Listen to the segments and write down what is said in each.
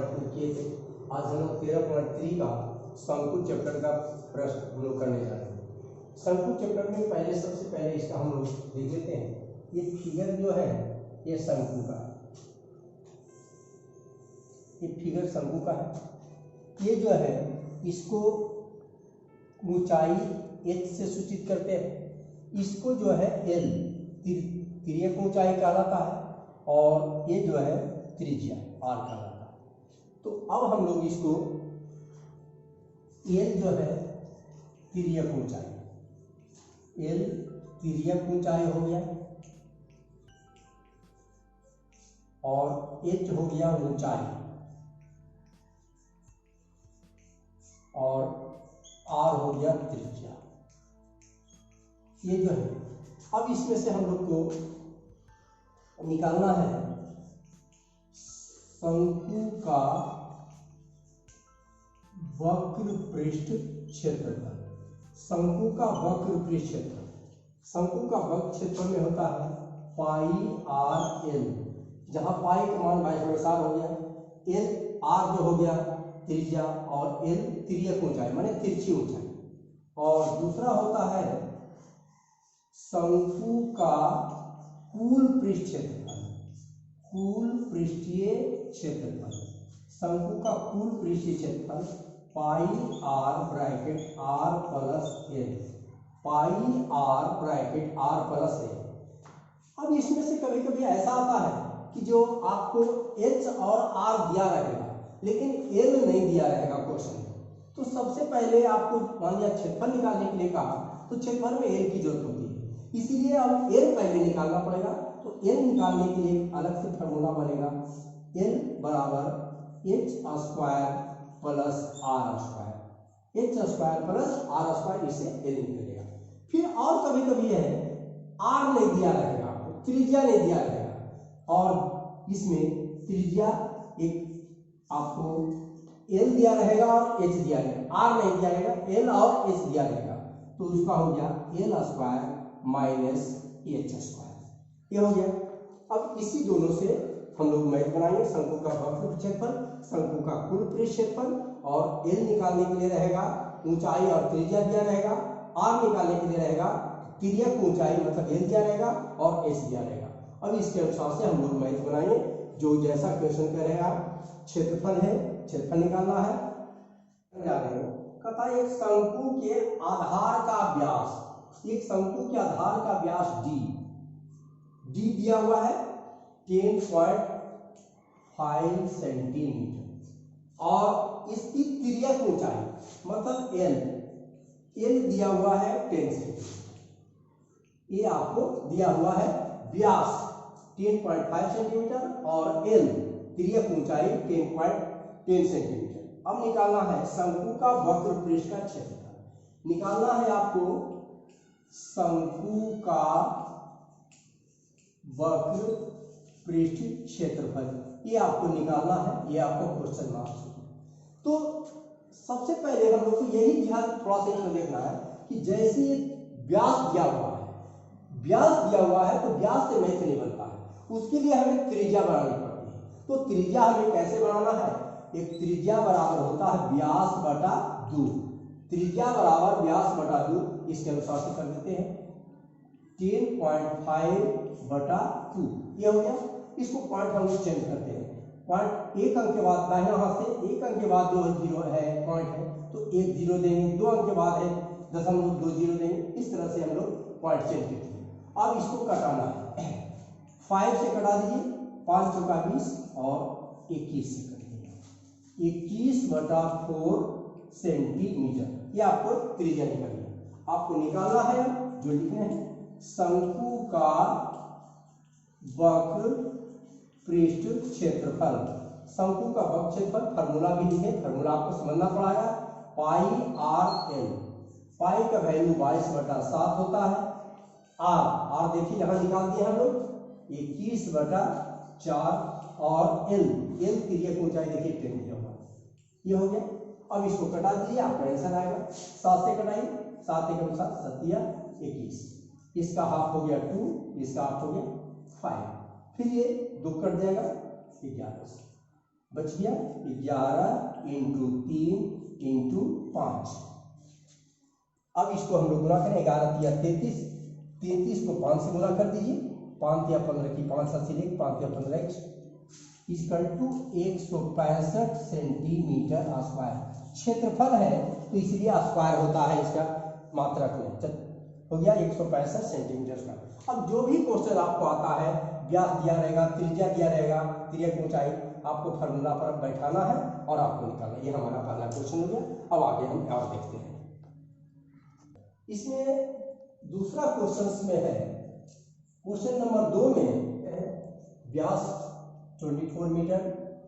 13.2 किए थे। आज हम लोग 13.3 का शंकु चैप्टर का प्रश्न हम लोग करने जा रहे हैं। शंकु चैप्टर में सबसे पहले इसका हम लोग देख लेते हैं। ये फिगर जो है ये शंकु का है, ये फिगर शंकु का है। ये जो है इसको ऊंचाई h से सूचित करते हैं, इसको जो है l तिर्यक ऊंचाई कहलाता है, और ये जो है त्रिज्या r कहलाता है। तो अब हम लोग इसको l जो है तिर्यक ऊंचाई, l तिर्यक ऊंचाई हो गया, और h हो गया ऊंचाई, और r हो गया त्रिज्या। ये जो है अब इसमें से हम लोग को निकालना है शंकु का वक्र पृष्ठ क्षेत्रफल। शंकु का वक्र पृष्ठ क्षेत्रफल, शंकु का वक्र क्षेत्रफल में होता है पाई आर एल, जहां पाई का मान 22/7 हो गया, एल आर जो हो गया त्रिज्या, और एल तिर्यक ऊंचाई माने तिरछी ऊंचाई, और दूसरा होता है शंकु का कुल पृष्ठ क्षेत्रफल, कुल पृष्ठीय क्षेत्रफल। शंकु का कुल पृष्ठीय क्षेत्रफल pi R bracket R plus L, pi R bracket R plus L. अब इसमें से कभी कभी ऐसा आता है कि जो आपको एच और आर दिया रहेगा लेकिन एल नहीं दिया रहेगा क्वेश्चन। तो सबसे पहले आपको मान लिया क्षेत्रफल निकालने के लिए कहा, तो क्षेत्रफल में एल की जरूरत होती है, इसीलिए अब एल पहले निकालना पड़ेगा। तो एल निकालने के लिए अलग से फार्मूला बनेगा, एल बराबर H square plus R square, H square plus R square, इससे एल निकलेगा। फिर और कभी कभी है आर नहीं दिया रहेगा, त्रिज्या नहीं दिया रहेगा, और इसमें त्रिज्या एक आपको एल दिया रहेगा और एच दिया रहेगा, आर नहीं दिया रहेगा, एल और एच दिया रहेगा, तो उसका हो गया L square minus H square, ये हो गया। अब इसी दोनों से हम लोग मैथ बनाएंगे, शंकु का वक्र क्षेत्रफल, शंकु का कुल पृष्ठ क्षेत्रफल, और एल निकालने के लिए रहेगा ऊंचाई और त्रिज्या दिया रहेगा, आर निकालने के लिए रहेगा तिर्यक ऊंचाई मतलब एल दिया रहेगा और एच दिया रहेगा। अब इसके अनुसार से हम लोग मैथ बनाएंगे, जो जैसा क्वेश्चन करेगा। क्षेत्रफल है, क्षेत्रफल निकालना है, जा रहे हो कहता है एक शंकु के आधार का व्यास, एक शंकु के आधार का व्यास डी दिया हुआ है 10.5 सेंटीमीटर, और इसकी तिर्यक ऊंचाई मतलब एल दिया हुआ है 10 सेंटीमीटर। ये आपको दिया हुआ है व्यास 10.5 सेंटीमीटर और एल तिर्यक ऊंचाई 10.10 सेंटीमीटर। अब निकालना है शंकु का वक्र पृष्ठ का क्षेत्रफल, निकालना है आपको शंकु का वक्र पृष्ठ क्षेत्रफल, ये आपको निकालना है, ये आपको क्वेश्चन मार्क्स। तो सबसे पहले हम लोग को यही ध्यान थोड़ा सा इसमें देखना है कि जैसे व्यास दिया हुआ है, व्यास दिया हुआ है तो व्यास से मैथ नहीं बनता है, उसके लिए हमें त्रिज्या बनानी पड़ती है। तो त्रिज्या हमें कैसे बनाना है, एक त्रिज्या बराबर होता है व्यास बटा 2, त्रिज्या बराबर व्यास बटा 2, इसके अनुसार से कर देते हैं 10.5 बटा 2, ये हो गया। इसको पॉइंट हम लोग चेंज करते हैं, पॉइंट एक अंक के बाद दाहिना हाथ से एक अंक के बाद जो जीरो है पॉइंट है तो एक जीरो देंगे, दो अंक के बाद है दशमलव 2 जीरो देंगे, इस तरह से हम लोग पॉइंट चेंज करते हैं। अब इसको कटाना है, 5 से कटा दीजिए, 5 चौका 20 और 21 से कट दीजिए, 21/4 सेंटीमीटर, ये आपको त्रिज्या निकालनी है। आपको निकालना है जो लिखने हैं शंकु का वक्र पृष्ठ क्षेत्रफल, शंकु का वक्र क्षेत्रफल फार्मूला भी लिखे, फार्मूला आपको समझना पड़ेगा, पाई आर एल, पाई का वैल्यू 22/7 होता है, आर देखिए यहां निकाल दिए हम लोग 21/4, और एल तिर्यक ऊंचाई देखिए 10 दिया हुआ, ये हो गया। अब इसको कटा दीजिए, आपका आंसर आएगा 7 से कटाइए, 7 के अनुसार 7 या 21, इसका हाफ हो गया 2, इसका हाफ हो गया 5, फिर ये 2 कट जाएगा 11 से, बच गया 11 इंटू 3 इंटू 5। अब इसको हम लोग गुना करें, 11 या 33, 33 को 5 से गुना कर दीजिए, 5 या 15 की 5 80, 5 या 15 इक्वल टू 165 सेंटीमीटर स्क्वायर। क्षेत्रफल है तो इसलिए स्क्वायर होता है इसका मात्रक में, हो गया 165 सेंटीमीटर स्क्वायर। अब जो भी क्वेश्चन आपको आता है, व्यास दिया रहेगा, त्रिज्या दिया रहेगा, त्रिज्या की ऊंचाई, आपको फार्मूला पर बैठाना है और आपको निकालना है। ये हमारा पहला क्वेश्चन हो गया। अब आगे हम और देखते हैं। इसमें दूसरा क्वेश्चन में है, क्वेश्चन नंबर 2 में व्यास 24 मीटर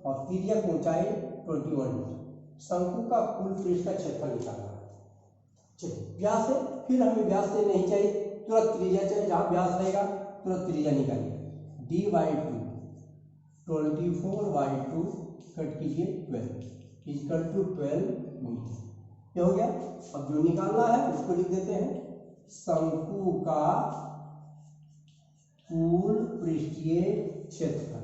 और त्रिज्या की ऊंचाई 21 मीटर, शंकु का कुल पृष्ठ का क्षेत्रफल निकालना है। चलिए, व्यास है, फिर हमें व्यास से नहीं चाहिए, तुरंत त्रिज्या चाहिए। जहां व्यास रहेगा तुरंत त्रिज्या निकालिए। d/2 24/2 कट कीजिए 12 इक्वल टू 12 मीटर। ये हो गया। अब जो निकालना है उसको लिख देते हैं, शंकु का कुल पृष्ठीय क्षेत्रफल।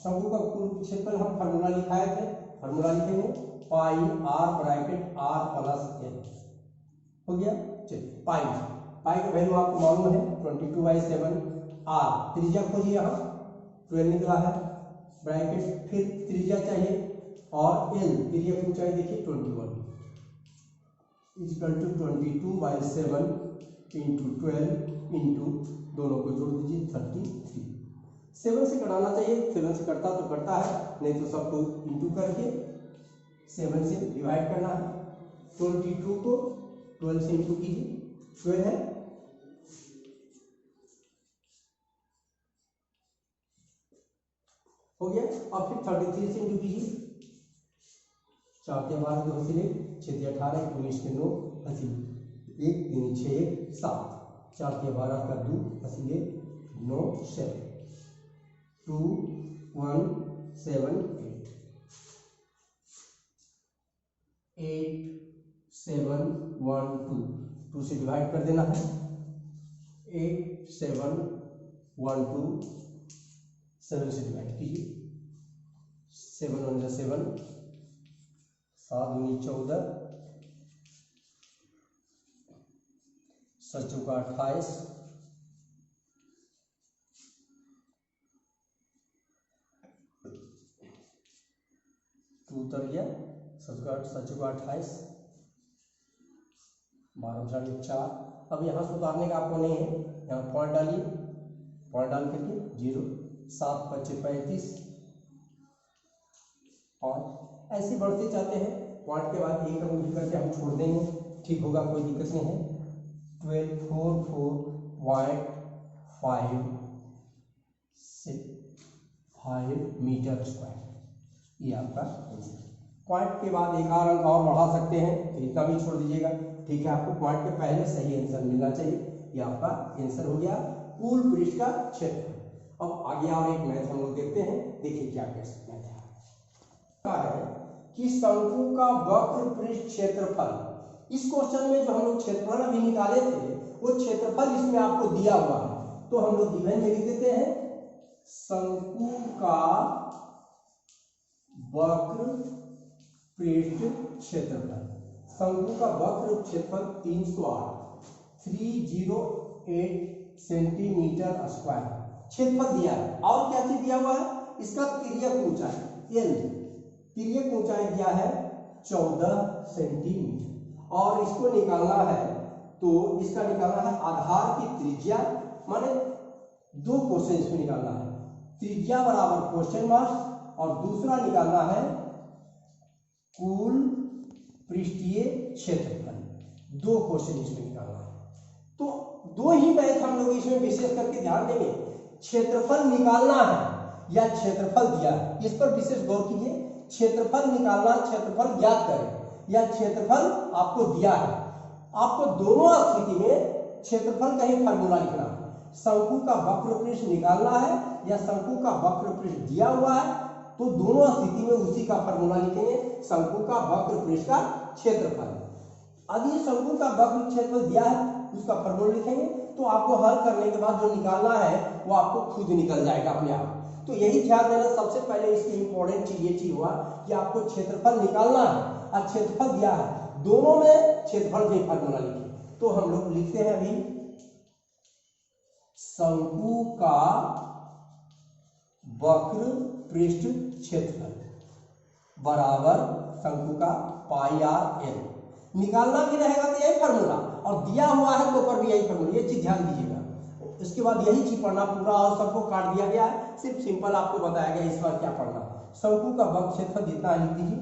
शंकु का कुल क्षेत्रफल हम फार्मूला लिखाए थे, फार्मूला लिखेंगे पाई r bracket r plus l। हो गया। चलिए, पाई का वैल्यू आपको मालूम है 22/7। r त्रिज्या खोजिए, यहाँ 12 निकला है, ब्रैकेट, फिर त्रिज्या चाहिए, और l त्रिज्या की ऊंचाई देखिए 21 इक्वल टू 22/7 इंटू 12 इंटू दोनों को जोड़ दीजिए 33। 7 से कटाना चाहिए, 7 से कटता तो कटता है, नहीं तो सबको इंटू करके 7 से डिवाइड करना है। 22 को 12 से इंटू कीजिए, 12 है, हो गया। अब फिर 33 से इंटू कीजिए, 4 के 12 2 हसीले, 6 18 19 के 9 हसीले, 1 3 6 7, 4 के 12 का 2 हसीले 9 7 2 1 7 8 7 1 2 से डिवाइड कर देना है, 8 7 1 2 7 से डिवाइड कीजिए, 7 1 7, 7 दूनी 14, 7 चौका 28, 2 उतर गया, 7 चौका 28, 12 4। अब यहाँ से उतारने का आपको नहीं है, यहाँ पॉइंट डालिए, पॉइंट डाल करके 0, 7 5 35, और ऐसे बढ़ते जाते हैं। पॉइंट के बाद एक अंगुली करके हम छोड़ देंगे, ठीक होगा, कोई दिक्कत नहीं है। 1244.5 मीटर स्क्वायर, ये आपका आंसर। पॉइंट के बाद एक और अंक और बढ़ा सकते हैं, तो इतना भी छोड़ दीजिएगा, ठीक है। आपको पॉइंट के पहले सही आंसर मिलना चाहिए। ये आपका आंसर हो गया कुल पृष्ठ का क्षेत्रफल। अब आगे और एक मैथ हम लोग देखते हैं, देखिए क्या कर सकते हैं। कि शंकु का वक्र पृष्ठ क्षेत्रफल, इस क्वेश्चन में जो हम लोग क्षेत्रफल अभी निकाले थे वो क्षेत्रफल इसमें आपको दिया हुआ है, तो हम लोग गिवन में लिख देते हैं शंकु का वक्र पृष्ठ क्षेत्रफल। शंकु का वक्र क्षेत्रफल 308 सेंटीमीटर स्क्वायर क्षेत्रफल दिया है। और क्या चीज दिया हुआ है, इसका तिर्यक ऊंचाई l, तिर्यक ऊंचाई दिया है 14 सेंटीमीटर, और इसको निकालना है, तो इसका निकालना है आधार की त्रिज्या, माने 2 क्वेश्चन इसमें निकालना है, त्रिज्या बराबर क्वेश्चन मार्क, और दूसरा निकालना है कुल पृष्ठीय क्षेत्रफल। 2 क्वेश्चन इसमें निकालना है, तो 2 ही मैथ हम लोग इसमें विशेष करके ध्यान देंगे। क्षेत्रफल निकालना है या क्षेत्रफल दिया है, इस पर विशेष गौर कीजिए। क्षेत्रफल निकालना, क्षेत्रफल ज्ञात करें, या क्षेत्रफल आपको दिया है। आपको दोनों स्थिति में क्षेत्रफल का ही फार्मूला लिखना है। शंकु का वक्र पृष्ठ निकालना है या शंकु का वक्र पृष्ठ दिया हुआ है, तो दोनों स्थिति में उसी का फार्मूला लिखेंगे, शंकु का वक्र पृष्ठ का क्षेत्रफल। यदि शंकु का वक्र क्षेत्रफल दिया है उसका फार्मूला लिखेंगे, तो आपको हल करने के बाद जो निकालना है वो आपको खुद निकल जाएगा अपने आप। तो यही ध्यान देना, सबसे पहले इसकी इंपॉर्टेंट चीज ये चीज हुआ कि आपको क्षेत्रफल निकालना है और क्षेत्रफल दिया है, दोनों में क्षेत्रफल की फार्मूला लिखिए। तो हम लोग लिखते हैं अभी शंकु का वक्र पृष्ठ क्षेत्रफल बराबर शंकु का पाई आर एल। निकालना भी रहेगा तो यही फार्मूला, और दिया हुआ है तो पर भी यही फार्मूला, ये चीज ध्यान दीजिएगा। इसके बाद यही चीज पढ़ना पूरा, और सबको काट दिया गया है, सिर्फ सिंपल आपको बताया गया इस बार क्या पढ़ना। शंकु का वक्र क्षेत्रफल जितना लिख दीजिए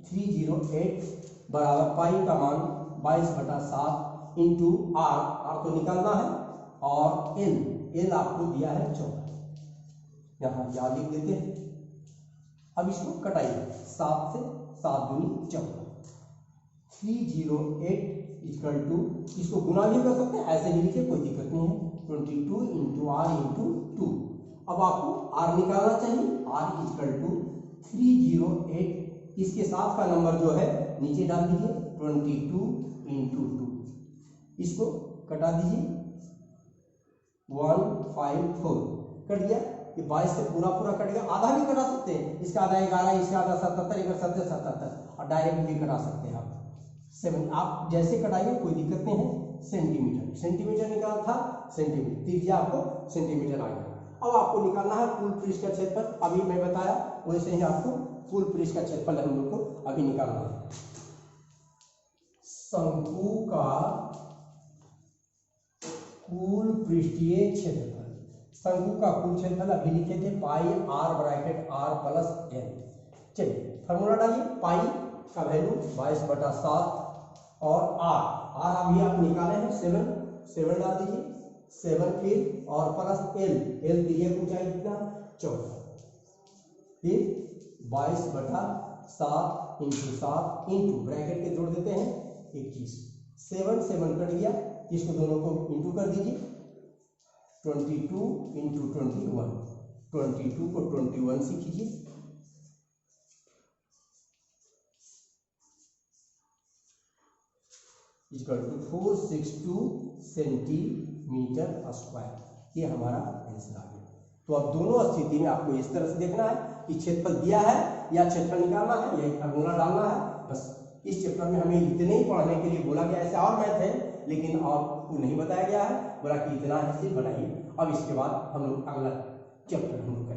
308 बराबर पाई का मान 22/7 इंटू आर तो निकालना है, और एल आपको दिया है 14, यहाँ या लिख देते हैं। अब इसको कटाइए, 7 से 7 दूनी 14, 308 इक्वल टू, इसको गुना भी कर सकते हैं, ऐसे भी लिखे कोई दिक्कत नहीं है, 22 इंटू आर इंटू 2। अब आपको आर निकालना चाहिए, आर इक्वल टू 308, इसके साथ का नंबर जो है नीचे डाल दीजिए 22 इंटू 2, इसको कटा दीजिए 154, कट गया। ये 22 से पूरा कट गया, आधा भी कटा सकते हैं, इसका आधा 11, इसका आधा 77, इधर 77, और डायरेक्ट भी कटा सकते हैं आप 7, आप जैसे कटाइए कोई दिक्कत नहीं है। सेंटीमीटर निकाला था, सेंटीमीटर त्रिज्या आपको सेंटीमीटर आ गया। अब आपको निकालना है कुल पृष्ठ का क्षेत्रफल, अभी मैं बताया वैसे ही आपको कुल पृष्ठ का क्षेत्रफल हम लोग को अभी निकालना है। शंकु का कुल पृष्ठीय क्षेत्रफल, शंकु का कुल क्षेत्रफल अभी लिखे थे pi R bracket R plus L. चलिए फॉर्मूला डालिए, पाई का वैल्यू 22/7 और आर अभी आप निकाले हैं 7 डाल दीजिए, 7 फिर और प्लस एल दिए ऊंचाई कितना 14, फिर 22/7 इंटू 7 इंटू ब्रैकेट के जोड़ देते हैं 21, 7 कट गया, इसको दोनों को इंटू कर दीजिए 22 इंटू 21, 22 को 21 से कीजिए, इक्वल टू 462 सेंटीमीटर स्क्वायर। ये हमारा आंसर आ गया। तो अब दोनों स्थिति में आपको इस तरह से देखना है कि क्षेत्रफल दिया है या क्षेत्रफल निकालना है, यही फार्मूला डालना है बस। इस चैप्टर में हमें इतने ही पढ़ने के लिए बोला गया, ऐसे और मैथ है लेकिन और नहीं बताया गया है, बोला कि इतना ही बनाइए। अब इसके बाद हम लोग अगला चैप्टर हम लोग